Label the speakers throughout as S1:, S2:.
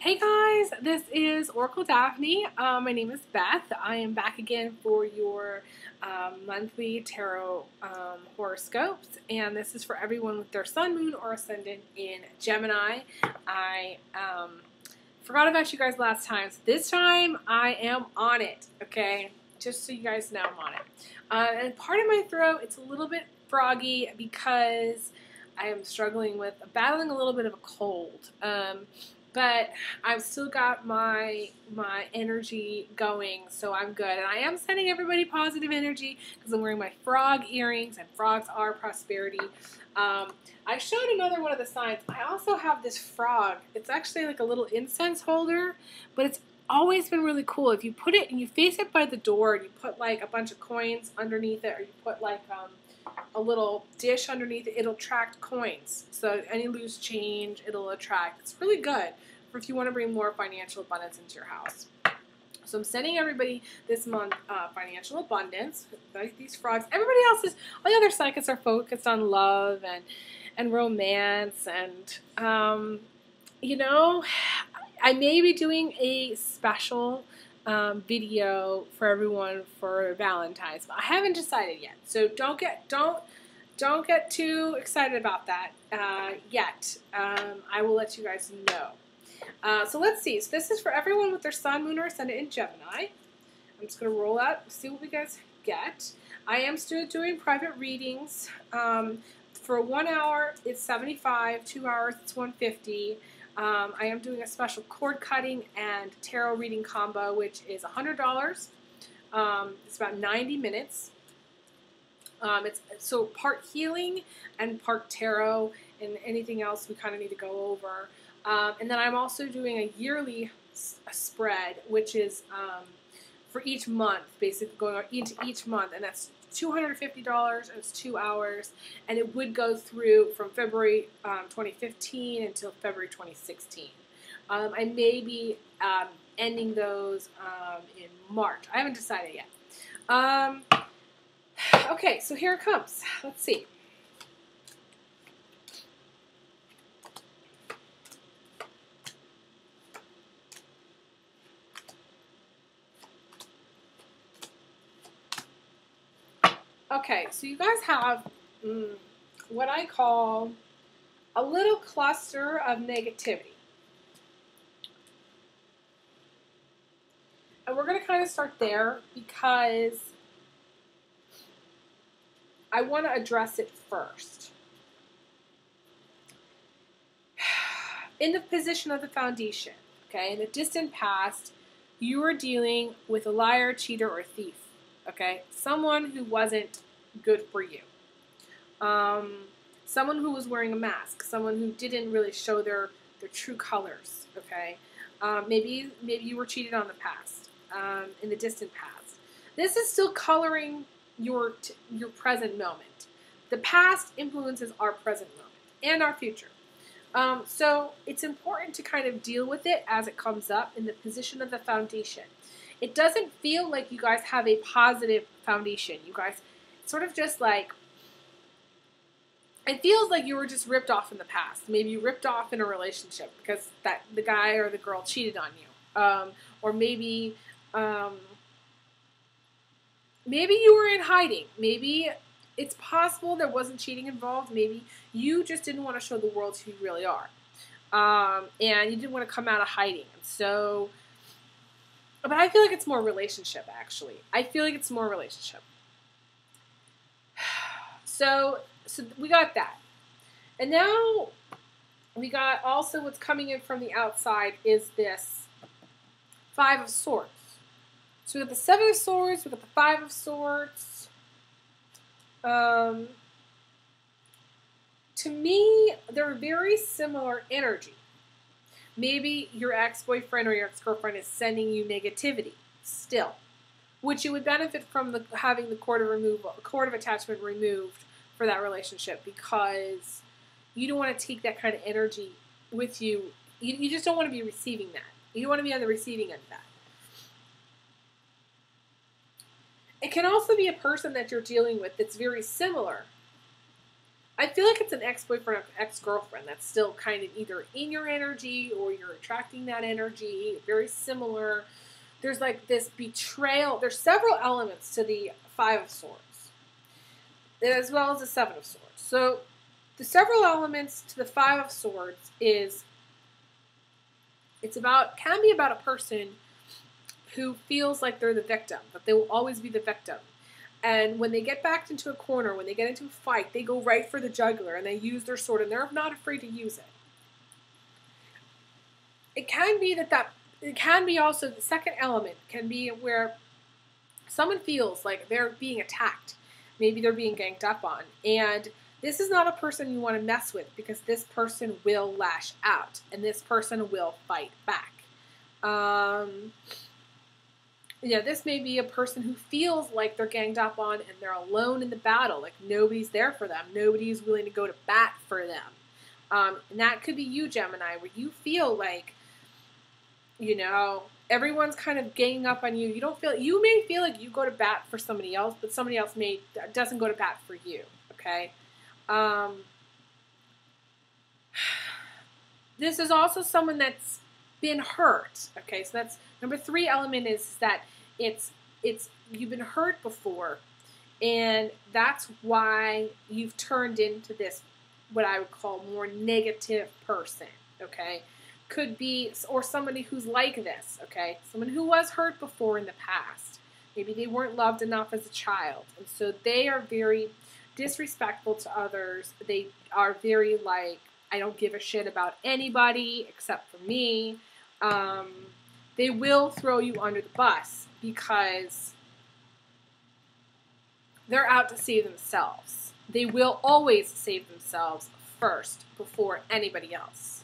S1: Hey guys, this is Oracle Daphne. My name is Beth. I am back again for your monthly tarot horoscopes, and this is for everyone with their sun, moon, or ascendant in Gemini. I forgot about you guys last time, so this time I am on it, okay? Just so you guys know, I'm on it. And part of my throat, it's a little bit froggy because I am battling a little bit of a cold. But I've still got my energy going, so I'm good. And I am sending everybody positive energy because I'm wearing my frog earrings, and frogs are prosperity. I showed another one of the signs. I also have this frog. It's actually like a little incense holder, but it's always been really cool. If you put it and you face it by the door and you put like a bunch of coins underneath it, or you put like a little dish underneath it, it'll attract coins. So any loose change, it'll attract. It's really good for if you want to bring more financial abundance into your house. So I'm sending everybody this month financial abundance, like these frogs. Everybody else is, all the other psychics are focused on love and romance, and you know, I may be doing a special video for everyone for Valentine's, but I haven't decided yet. So don't get too excited about that yet. I will let you guys know. So let's see. So this is for everyone with their sun, moon, or ascendant in Gemini. I'm just going to roll out, see what we guys get. I am still doing private readings. For 1 hour, it's $75. 2 hours, it's $150. I am doing a special cord cutting and tarot reading combo, which is $100. It's about 90 minutes. It's so part healing and part tarot, and anything else we kind of need to go over. And then I'm also doing a yearly spread, which is for each month, basically going into each month, and that's $250, and it's 2 hours, and it would go through from February 2015 until February 2016. I may be ending those in March. I haven't decided yet. Okay, so here it comes. Let's see. Okay, so you guys have what I call a little cluster of negativity. And we're going to kind of start there because I want to address it first. In the position of the foundation, okay, in the distant past, you were dealing with a liar, cheater, or thief. Okay, someone who wasn't good for you. Someone who was wearing a mask. Someone who didn't really show their true colors. Okay, maybe you were cheated on in the past, in the distant past. This is still coloring your present moment. The past influences our present moment and our future. So it's important to kind of deal with it as it comes up in the position of the foundation. It doesn't feel like you guys have a positive foundation. You guys sort of just like, it feels like you were just ripped off in the past. Maybe you ripped off in a relationship because the guy or the girl cheated on you. Or maybe you were in hiding. Maybe it's possible there wasn't cheating involved. Maybe you just didn't want to show the world who you really are. And you didn't want to come out of hiding. So, but I feel like it's more relationship, actually. I feel like it's more relationship. So we got that. And now we got also what's coming in from the outside is this Five of Swords. So we got the Seven of Swords, we got the Five of Swords. To me, they're very similar energy. Maybe your ex-boyfriend or your ex-girlfriend is sending you negativity still, which you would benefit from having the cord of attachment removed for that relationship, because you don't want to take that kind of energy with you. You just don't want to be receiving that. You don't want to be on the receiving end of that. It can also be a person that you're dealing with that's very similar I feel like it's an ex-boyfriend or ex-girlfriend that's still kind of either in your energy or you're attracting that energy, very similar. There's like this betrayal. There's several elements to the Five of Swords, as well as the Seven of Swords. So the several elements to the Five of Swords is, can be about a person who feels like they're the victim, that they will always be the victim. And when they get backed into a corner, when they get into a fight, they go right for the jugular and they use their sword and they're not afraid to use it. It can be it can be also the second element can be where someone feels like they're being attacked. Maybe they're being ganged up on. And this is not a person you want to mess with because this person will lash out and this person will fight back. This may be a person who feels like they're ganged up on and they're alone in the battle. Like nobody's there for them. Nobody's willing to go to bat for them. And that could be you, Gemini, where you feel like, everyone's kind of ganging up on you. You may feel like you go to bat for somebody else, but somebody else doesn't go to bat for you. Okay. This is also someone that's been hurt. Okay. So that's number 3 element is that you've been hurt before, and that's why you've turned into this, what I would call more negative person, okay? Could be, or somebody who's like this, okay? Someone who was hurt before in the past. Maybe they weren't loved enough as a child, and so they are very disrespectful to others. They are very like, I don't give a shit about anybody except for me. They will throw you under the bus because they're out to save themselves. They will always save themselves first before anybody else.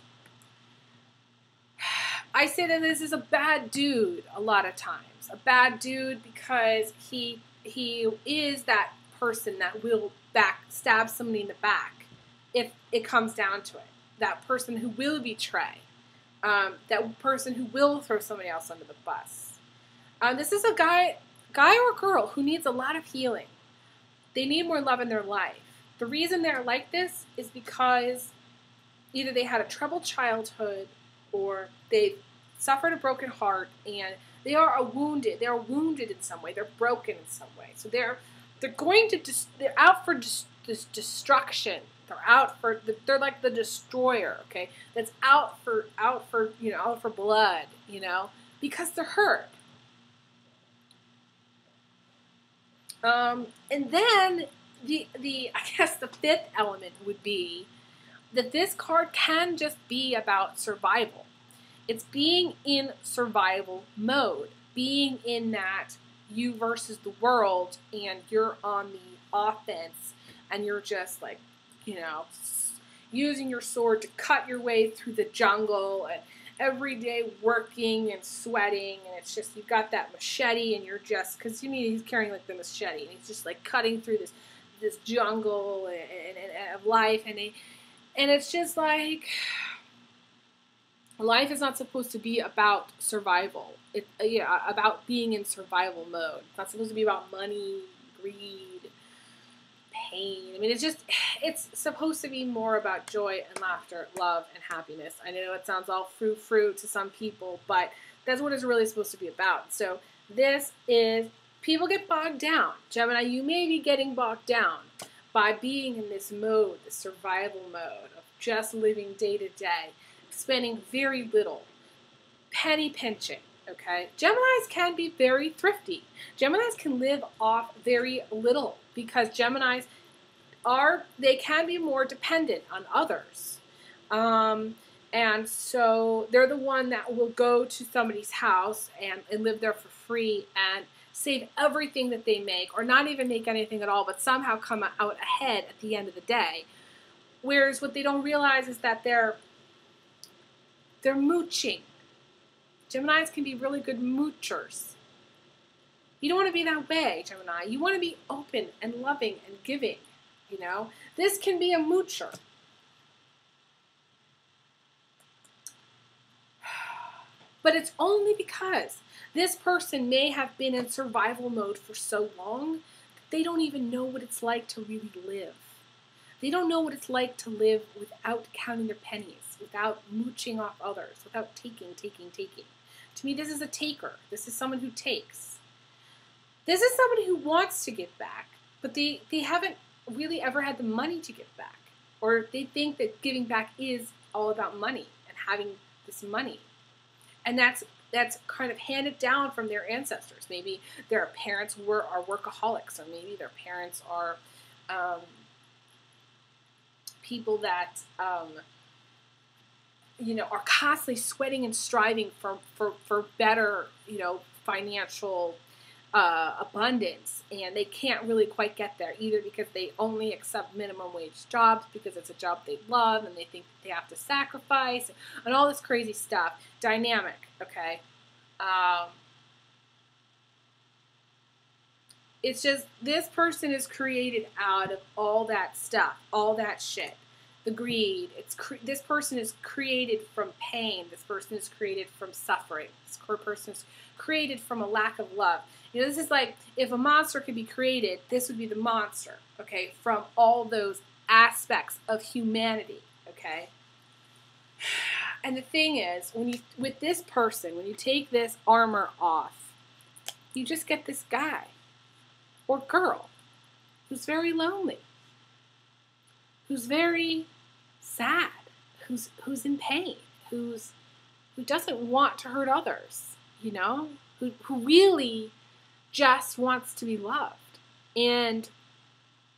S1: I say that this is a bad dude a lot of times. A bad dude because he is that person that will stab somebody in the back if it comes down to it. That person who will betray. That person who will throw somebody else under the bus. This is a guy or girl who needs a lot of healing. They need more love in their life. The reason they're like this is because either they had a troubled childhood or they suffered a broken heart and they are wounded. They are wounded in some way. They're broken in some way. So they're out for destruction. They're like the destroyer, okay? That's out for blood, because they're hurt. And then I guess the 5th element would be that this card can just be about survival. It's being in survival mode, being in that you versus the world and you're on the offense and you're just like, using your sword to cut your way through the jungle and every day working and sweating, and it's just, you've got that machete and you're just, because he's carrying like the machete and he's just like cutting through this jungle and of life, and it's just like, life is not supposed to be about survival. About being in survival mode. It's not supposed to be about money, greed, pain. I mean, it's supposed to be more about joy and laughter, love and happiness. I know it sounds all frou-frou to some people, but that's what it's really supposed to be about. So this is, people get bogged down. Gemini, you may be getting bogged down by being in this mode, this survival mode of just living day to day, spending very little, penny pinching. Okay, Geminis can be very thrifty. Geminis can live off very little because Geminis they can be more dependent on others. And so they're the one that will go to somebody's house and live there for free and save everything that they make, or not even make anything at all, but somehow come out ahead at the end of the day. Whereas what they don't realize is that they're mooching. Geminis can be really good moochers. You don't want to be that way, Gemini. You want to be open and loving and giving, This can be a moocher. But it's only because this person may have been in survival mode for so long that they don't even know what it's like to really live. They don't know what it's like to live without counting their pennies, without mooching off others, without taking. To me, this is a taker. This is someone who takes. This is somebody who wants to give back, but they haven't really ever had the money to give back. Or they think that giving back is all about money and having this money. And that's kind of handed down from their ancestors. Maybe their parents are workaholics, or maybe their parents are people that are constantly sweating and striving for better, financial abundance, and they can't really quite get there either because they only accept minimum wage jobs because it's a job they love and they think they have to sacrifice and all this crazy stuff. Dynamic, okay? It's just this person is created out of all that stuff, all that shit. The greed. This person is created from pain. This person is created from suffering. This person is created from a lack of love. This is like if a monster could be created, this would be the monster, okay, from all those aspects of humanity, okay? And the thing is, with this person, when you take this armor off, you just get this guy or girl who's very lonely, who's very sad, who's in pain, who doesn't want to hurt others, who really just wants to be loved. And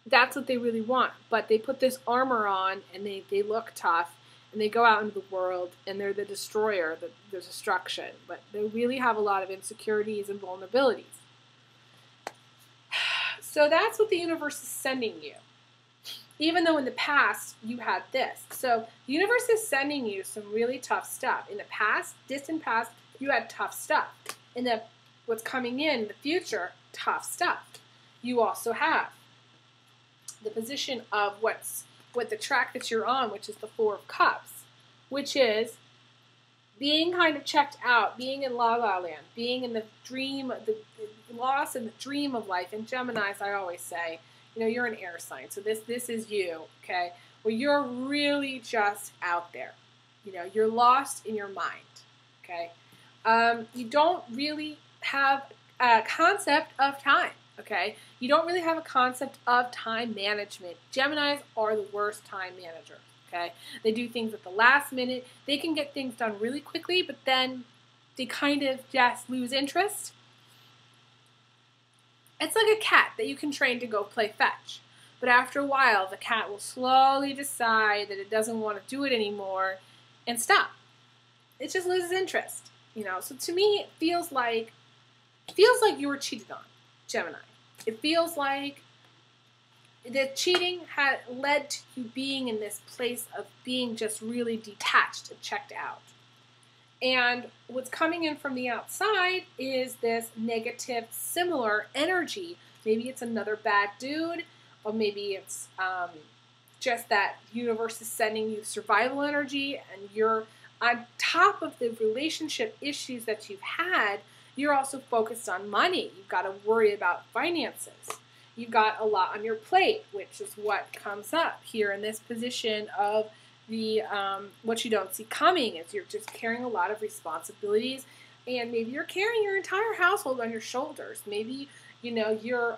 S1: that's what they really want. But they put this armor on and they look tough and they go out into the world and they're the destroyer, the destruction. But they really have a lot of insecurities and vulnerabilities. So that's what the universe is sending you. Even though in the past you had this. So the universe is sending you some really tough stuff. In the past, distant past, you had tough stuff. In what's coming in the future, tough stuff. You also have the position of what the track that you're on, which is the Four of Cups, which is being kind of checked out, being in la la land, being in the dream, the loss and the dream of life. And Geminis, I always say, you're an air sign, so this is you, okay? Well, you're really just out there. You're lost in your mind, okay? You don't really have a concept of time, okay? You don't really have a concept of time management. Geminis are the worst time managers, okay? They do things at the last minute. They can get things done really quickly, but then they kind of just lose interest. It's like a cat that you can train to go play fetch. But after a while, the cat will slowly decide that it doesn't want to do it anymore and stop. It just loses interest, So to me, it feels like you were cheated on, Gemini. It feels like the cheating had led to you being in this place of being just really detached and checked out. And what's coming in from the outside is this negative, similar energy. Maybe it's another bad dude, or maybe it's just that universe is sending you survival energy, and you're on top of the relationship issues that you've had. You're also focused on money. You've got to worry about finances. You've got a lot on your plate, which is what comes up here in this position of the what you don't see coming. Is you're just carrying a lot of responsibilities, and maybe you're carrying your entire household on your shoulders. Maybe you're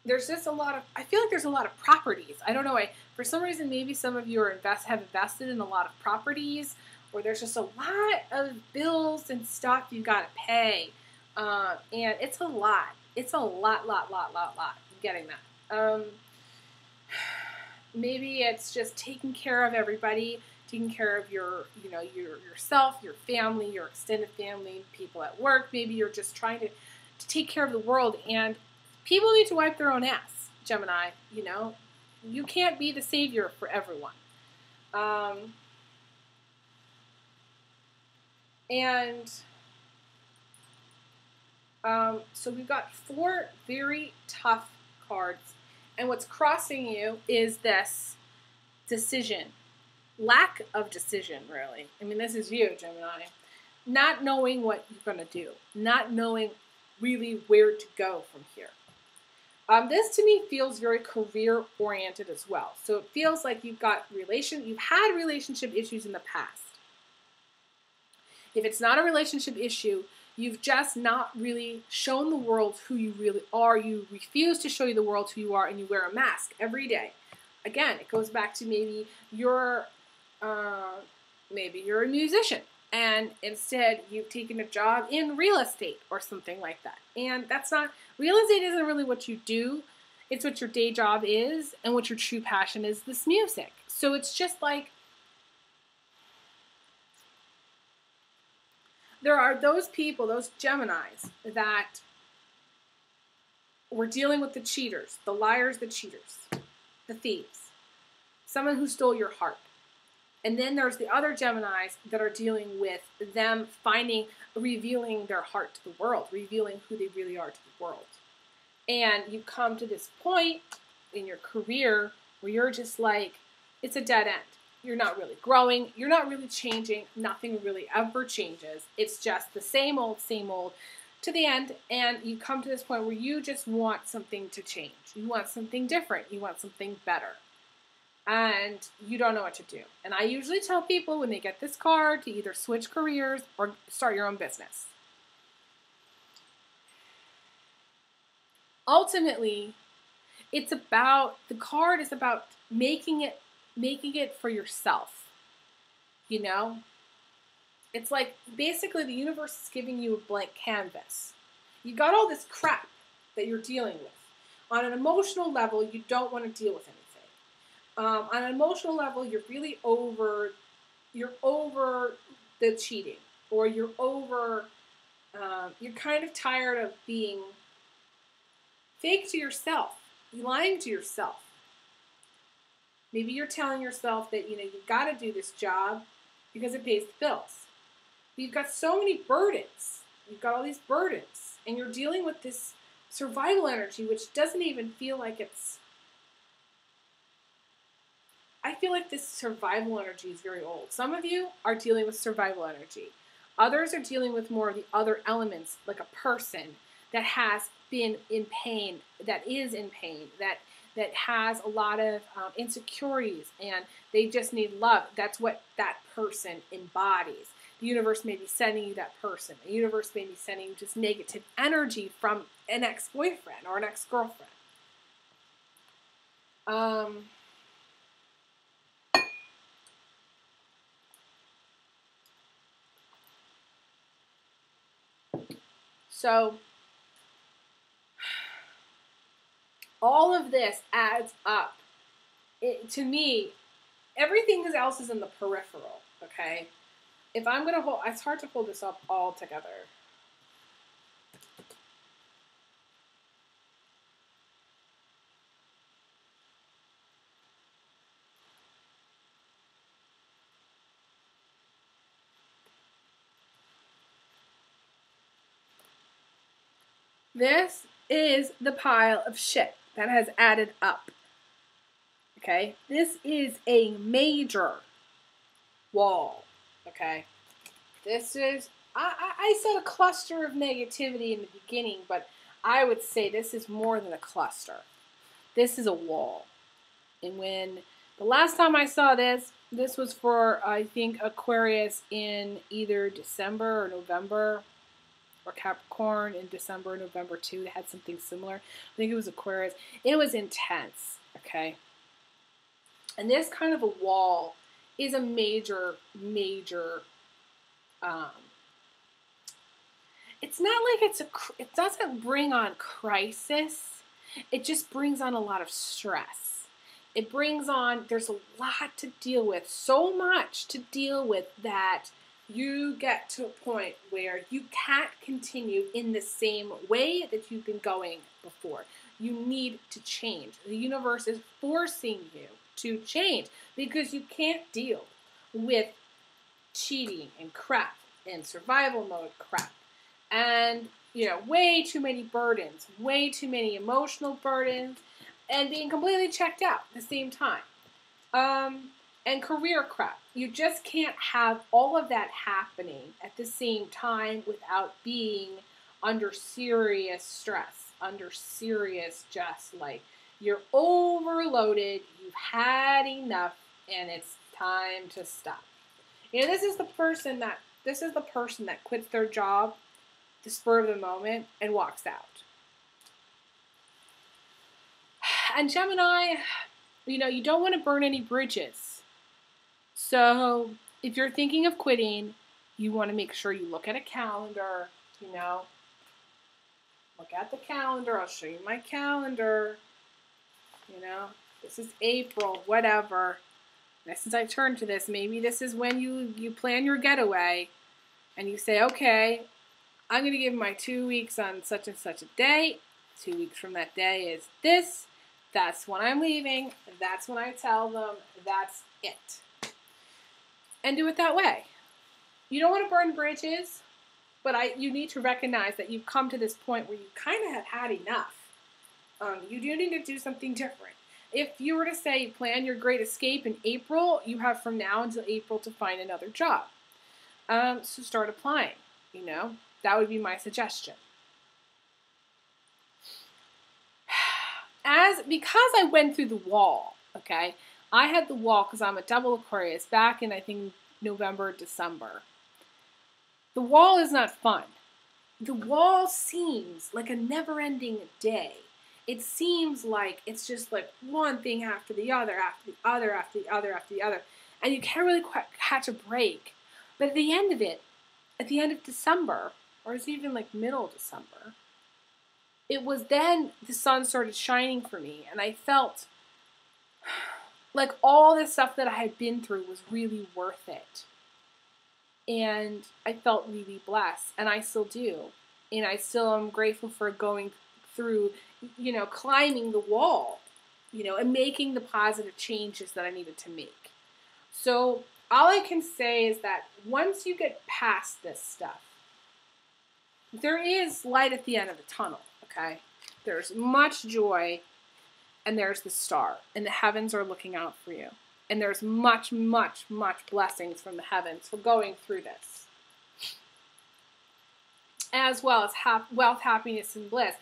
S1: there's just a lot of, I feel like there's a lot of properties. I don't know. For some reason, maybe some of you have invested in a lot of properties, or there's just a lot of bills and stuff you got to pay, and it's a lot. It's a lot. I'm getting that. Maybe it's just taking care of everybody, taking care of yourself, your family, your extended family, people at work. Maybe you're just trying to take care of the world, and people need to wipe their own ass, Gemini. You can't be the savior for everyone. So we've got 4 very tough cards. And what's crossing you is this decision. Lack of decision, really. I mean, this is you, Gemini. Not knowing what you're going to do. Not knowing really where to go from here. This to me feels very career oriented as well. So it feels like you've had relationship issues in the past. If it's not a relationship issue, you've just not really shown the world who you really are. You refuse to show the world who you are, and you wear a mask every day. Again, it goes back to maybe you're a musician, and instead you've taken a job in real estate or something like that. And real estate isn't really what you do. It's what your day job is, and what your true passion is, this music. So it's just like, there are those people, those Geminis, that were dealing with the cheaters, the liars, the cheaters, the thieves, someone who stole your heart. And then there's the other Geminis that are dealing with them revealing their heart to the world, revealing who they really are to the world. And you come to this point in your career where you're just like, it's a dead end. You're not really growing. You're not really changing. Nothing really ever changes. It's just the same old to the end. And you come to this point where you just want something to change. You want something different. You want something better. And you don't know what to do. And I usually tell people when they get this card to either switch careers or start your own business. Ultimately, the card is about making it for yourself. You know? It's like basically the universe is giving you a blank canvas. You got all this crap that you're dealing with. On an emotional level, you don't want to deal with anything. On an emotional level, you're really over the cheating, or you're kind of tired of being fake to yourself, lying to yourself. Maybe you're telling yourself that, you've got to do this job because it pays the bills. But you've got so many burdens. You've got all these burdens, and you're dealing with this survival energy, which doesn't even feel like it's... I feel like this survival energy is very old. Some of you are dealing with survival energy. Others are dealing with more of the other elements, like a person that has been in pain, that is in pain, that has a lot of insecurities, and they just need love. That's what that person embodies. The universe may be sending you that person. The universe may be sending you just negative energy from an ex-boyfriend or an ex-girlfriend. So, all of this adds up. To me, everything else is in the peripheral, okay? If I'm going to it's hard to hold this up all together. This is the pile of shit that has added up. Okay? This is a major wall. Okay? This is, I said a cluster of negativity in the beginning, but I would say this is more than a cluster. This is a wall. And when the last time I saw this was for, I think, Aquarius in either December or November, or Capricorn in December or November too. They had something similar. I think it was Aquarius. It was intense, okay? And this kind of a wall is a major, it's not like it doesn't bring on crisis. It just brings on a lot of stress. It brings on, there's a lot to deal with, so much to deal with that you get to a point where you can't continue in the same way that you've been going before. You need to change. The universe is forcing you to change because you can't deal with cheating and crap and survival mode crap. And, way too many burdens, way too many emotional burdens, and being completely checked out at the same time. And career crap. You just can't have all of that happening at the same time without being under serious stress. under serious, just like you're overloaded, you've had enough, and it's time to stop. You know, this is the person that quits their job the spur of the moment and walks out. And Gemini, you know, you don't want to burn any bridges. So if you're thinking of quitting, you want to make sure you look at a calendar, you know. Look at the calendar. I'll show you my calendar. You know, this is April, whatever. And since I turned to this, maybe this is when you plan your getaway and you say, okay, I'm going to give my 2 weeks on such and such a day. 2 weeks from that day is this. That's when I'm leaving. That's when I tell them. That's it. And do it that way. You don't want to burn bridges, but you need to recognize that you've come to this point where you kind of have had enough. You do need to do something different. If you were to say plan your great escape in April, you have from now until April to find another job. So start applying, you know. That would be my suggestion. Because I went through the wall, okay, I had the wall because I'm a double Aquarius back in, I think, November, December. The wall is not fun. The wall seems like a never-ending day. It seems like it's just like one thing after the other, after the other, after the other, after the other. And you can't really quite catch a break. But at the end of it, at the end of December, or it's even like middle December, it was then the sun started shining for me. And I felt like all this stuff that I had been through was really worth it. And I felt really blessed. And I still do. And I still am grateful for going through, you know, climbing the wall, you know, and making the positive changes that I needed to make. So all I can say is that once you get past this stuff, there is light at the end of the tunnel, okay? There's much joy, and there's the star, and the heavens are looking out for you. And there's much, much, much blessings from the heavens for going through this. As well as wealth, happiness, and bliss.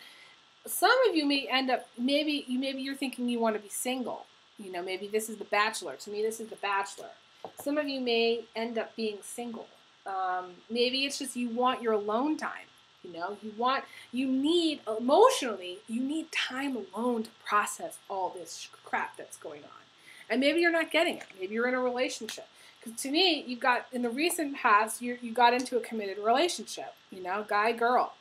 S1: Some of you may end up, maybe you're thinking you want to be single. You know, maybe this is The Bachelor. To me, this is The Bachelor. Some of you may end up being single. Maybe it's just you want your alone time. You know, you need time alone to process all this crap that's going on. And maybe you're not getting it. Maybe you're in a relationship. Because to me, in the recent past, you got into a committed relationship. You know, guy, girl.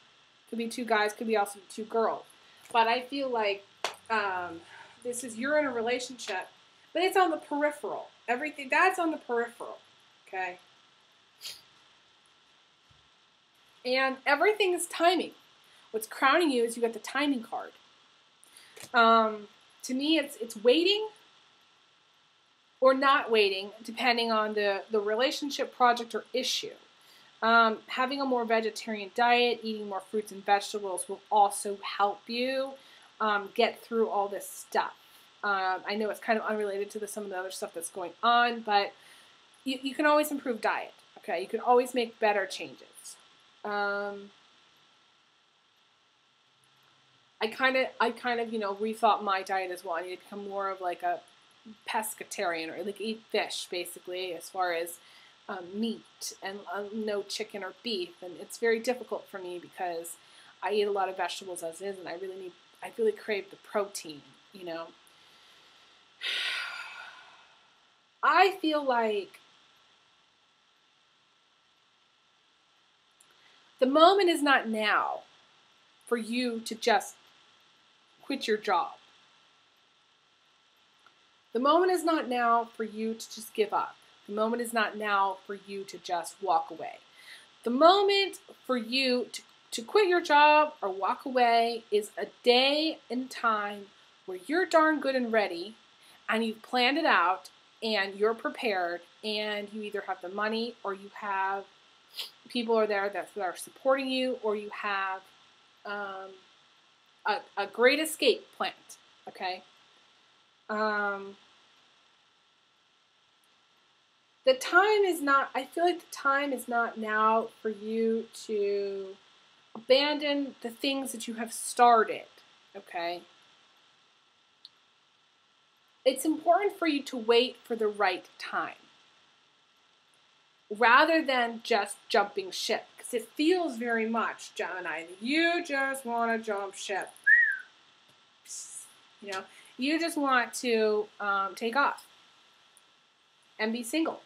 S1: Could be two guys, could be also two girls. But I feel like you're in a relationship, but it's on the peripheral. Everything, that's on the peripheral, okay? And everything is timing. What's crowning you is you got the timing card. To me, it's waiting or not waiting, depending on the relationship, project, or issue. Having a more vegetarian diet, eating more fruits and vegetables will also help you get through all this stuff. I know it's kind of unrelated to some of the other stuff that's going on, but you can always improve diet. Okay, you can always make better changes. I kind of rethought my diet as well. I need to become more of like a pescatarian, or like eat fish basically, as far as meat, and no chicken or beef. And it's very difficult for me because I eat a lot of vegetables as is, and I really crave the protein, you know. I feel like the moment is not now for you to just quit your job. The moment is not now for you to just give up. The moment is not now for you to just walk away. The moment for you to quit your job or walk away is a day and time where you're darn good and ready, and you've planned it out, and you're prepared, and you either have the money, or you have people are there that are supporting you, or you have a great escape planned, okay? The time is not, I feel like the time is not now for you to abandon the things that you have started. okay? It's important for you to wait for the right time rather than just jumping ship. Because it feels very much, Gemini, that you just want to jump ship. You know, you just want to take off and be single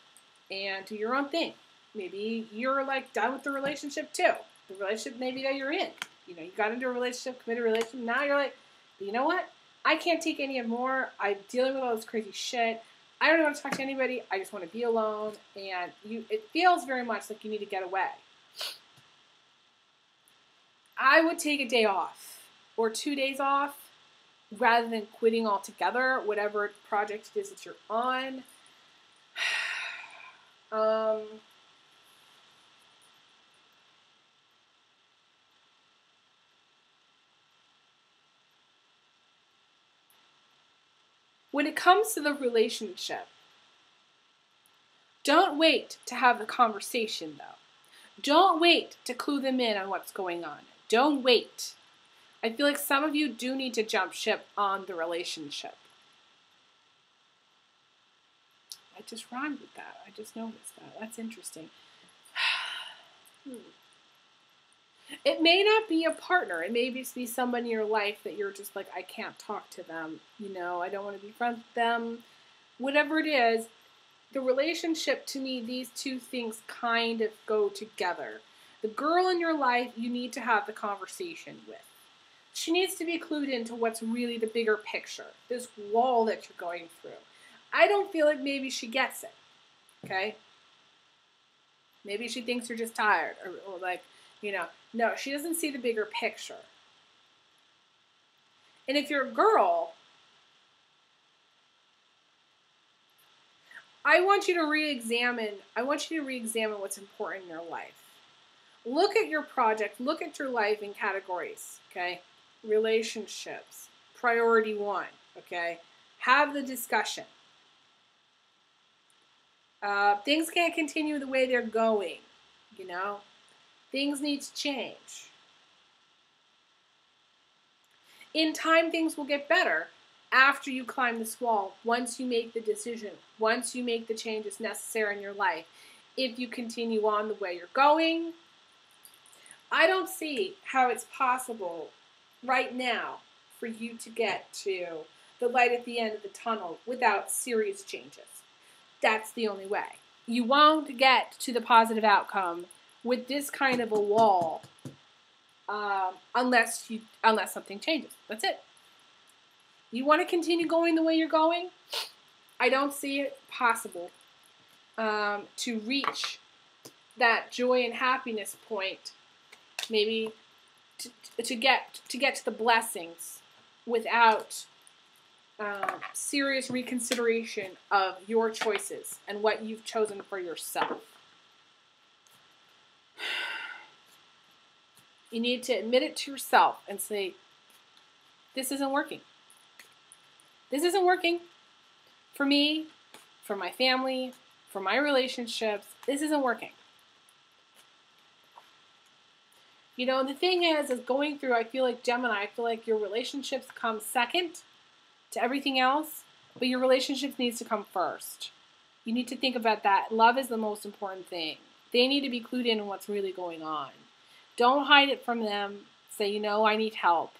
S1: and do your own thing. Maybe you're like done with the relationship too. The relationship maybe that you're in. You know, you got into a relationship, committed a relationship. Now you're like, you know what? I can't take any more. I'm dealing with all this crazy shit. I don't want to talk to anybody. I just want to be alone. And it feels very much like you need to get away. I would take a day off or 2 days off rather than quitting altogether, whatever project it is that you're on. When it comes to the relationship, don't wait to have the conversation, though. Don't wait to clue them in on what's going on. Don't wait. I feel like some of you do need to jump ship on the relationship. I just rhymed with that. I just noticed that. That's interesting. It may not be a partner. It may just be someone in your life that you're just like, I can't talk to them. You know, I don't want to be friends with them. Whatever it is, the relationship, to me, these two things kind of go together. The girl in your life, you need to have the conversation with. She needs to be clued into what's really the bigger picture, this wall that you're going through. I don't feel like maybe she gets it, okay? Maybe she thinks you're just tired or like, you know, no, she doesn't see the bigger picture. And if you're a girl, I want you to re-examine what's important in your life. Look at your project, look at your life in categories, okay? Relationships, priority 1, okay? Have the discussion. Things can't continue the way they're going, you know? Things need to change. In time, things will get better after you climb this wall, once you make the decision, once you make the changes necessary in your life. If you continue on the way you're going, I don't see how it's possible right now for you to get to the light at the end of the tunnel without serious changes. That's the only way. You won't get to the positive outcome with this kind of a wall unless something changes. That's it. You want to continue going the way you're going? I don't see it possible to reach that joy and happiness point, maybe to get to the blessings without serious reconsideration of your choices and what you've chosen for yourself. You need to admit it to yourself and say, this isn't working. This isn't working for me, for my family, for my relationships. This isn't working. You know, the thing is going through, I feel like Gemini, I feel like your relationships come second to everything else, but your relationships needs to come first. You need to think about that. Love is the most important thing. They need to be clued in on what's really going on. Don't hide it from them. Say, you know, I need help.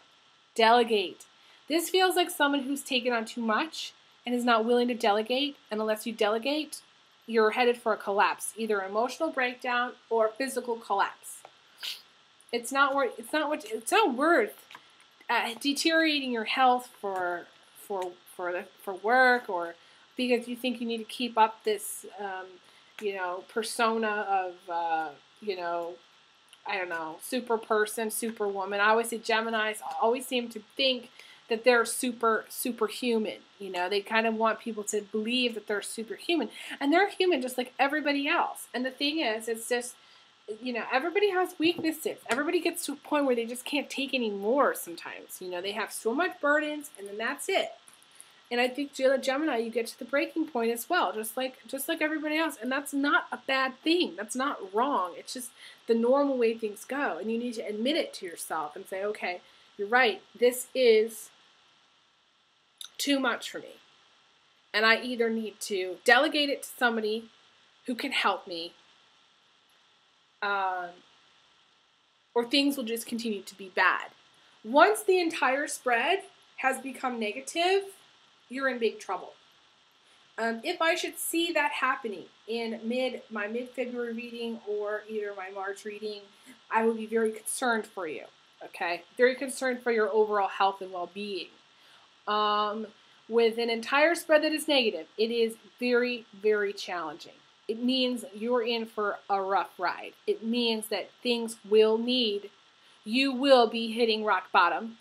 S1: Delegate. This feels like someone who's taken on too much and is not willing to delegate. And unless you delegate, you're headed for a collapse, either emotional breakdown or physical collapse. It's not worth deteriorating your health for work or because you think you need to keep up this persona of I don't know, super person, superwoman. I always say Geminis always seem to think that they're superhuman. You know, they kind of want people to believe that they're superhuman. And they're human just like everybody else. And the thing is, it's just, you know, everybody has weaknesses. Everybody gets to a point where they just can't take any more sometimes. You know, they have so much burdens and then that's it. And I think Gemini, you get to the breaking point as well, just like everybody else. And that's not a bad thing. That's not wrong. It's just the normal way things go. And you need to admit it to yourself and say, okay, you're right. This is too much for me. And I either need to delegate it to somebody who can help me, or things will just continue to be bad. Once the entire spread has become negative, you're in big trouble. If I should see that happening in my mid-February reading or either my March reading, I will be very concerned for you, okay? Very concerned for your overall health and well-being. With an entire spread that is negative, it is very, very challenging. It means you're in for a rough ride. It means that you will be hitting rock bottom.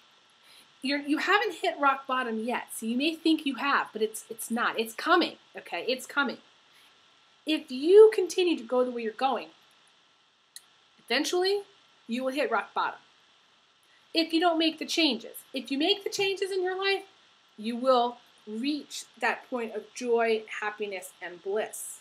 S1: You haven't hit rock bottom yet, so you may think you have, but it's not. It's coming, okay? It's coming. If you continue to go the way you're going, eventually you will hit rock bottom. If you don't make the changes. If you make the changes in your life, you will reach that point of joy, happiness, and bliss.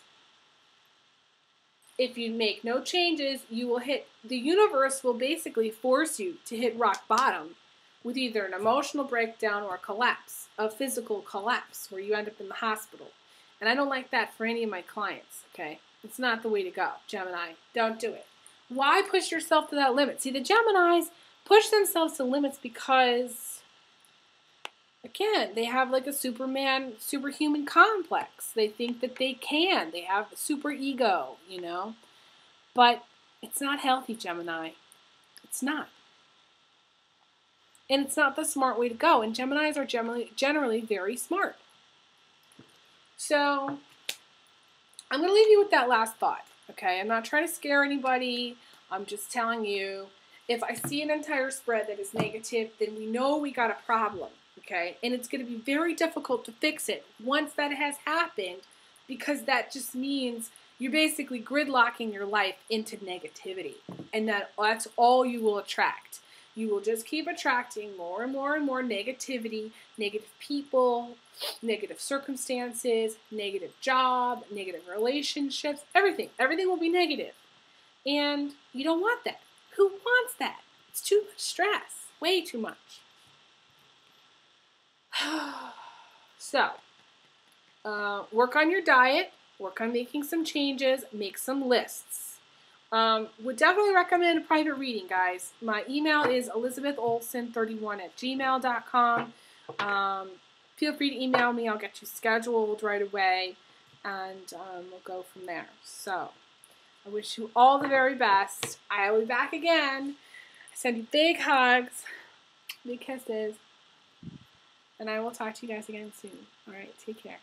S1: If you make no changes, the universe will basically force you to hit rock bottom with either an emotional breakdown or a collapse, a physical collapse where you end up in the hospital. And I don't like that for any of my clients, okay? It's not the way to go, Gemini. Don't do it. Why push yourself to that limit? See, the Geminis push themselves to limits because, again, they have like a superhuman complex. They think that they can. They have a super ego, you know? But it's not healthy, Gemini. It's not. And it's not the smart way to go. And Geminis are generally very smart. So I'm going to leave you with that last thought, okay? I'm not trying to scare anybody. I'm just telling you, if I see an entire spread that is negative, then we know we got a problem, okay? And it's going to be very difficult to fix it once that has happened, because that just means you're basically gridlocking your life into negativity. And that's all you will attract. You will just keep attracting more and more and more negativity, negative people, negative circumstances, negative job, negative relationships, everything. Everything will be negative. And you don't want that. Who wants that? It's too much stress. Way too much. So, work on your diet. Work on making some changes. Make some lists. Would definitely recommend a private reading, guys. My email is elizabetholson31@gmail.com. Feel free to email me. I'll get you scheduled right away, and we'll go from there. So, I wish you all the very best. I'll be back again. I send you big hugs, big kisses, and I will talk to you guys again soon. All right, take care.